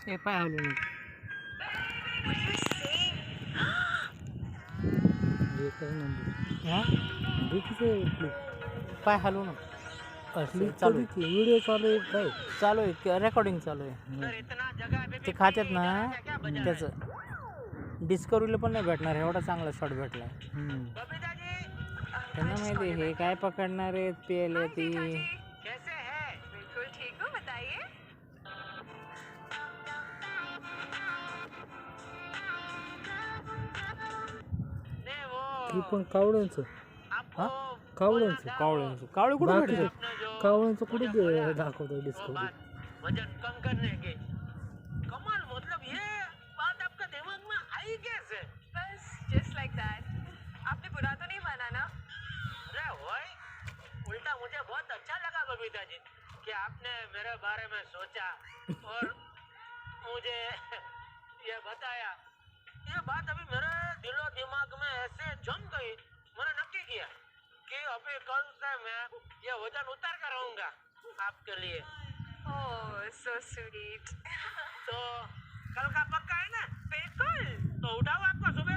ए पाय हलू नको. पाय हलू नको. चालू आहे व्हिडिओ चालू आहे काय? चालू आहे रेकॉर्डिंग चालू आहे. ते खात्यात ना त्याचं डिस्कवरीला पण नाही भेटणार एवढा चांगला शॉट भेटला. त्यांना माहिती हे काय पकडणार आहेत पेले ती. पण कावड्यांचं कावळ्यांचं कावळे कुठे भेटते? कावळ्यांचं कुठे दाखवतो डिस्कवरी. वजन कम करने के कमाल मतलब ये बात आपका दिमाग में आई कैसे? बस just like that. आपने बुरा तो नहीं माना ना? अरे भाई उल्टा मुझे बहुत अच्छा लगा बबीता जी कि आपने मेरे बारे में सोचा और मुझे ये बताया. ये बात अभी मेरे दिलो दिमाग में ऐसे जम गई. मैंने नक्की किया कि अभी कल से मैं ये वजन उतार कर रहूंगा आपके लिए. Oh, so sweet. तो कल का पक्का है ना? बिल्कुल. तो उठाओ आपको सुबह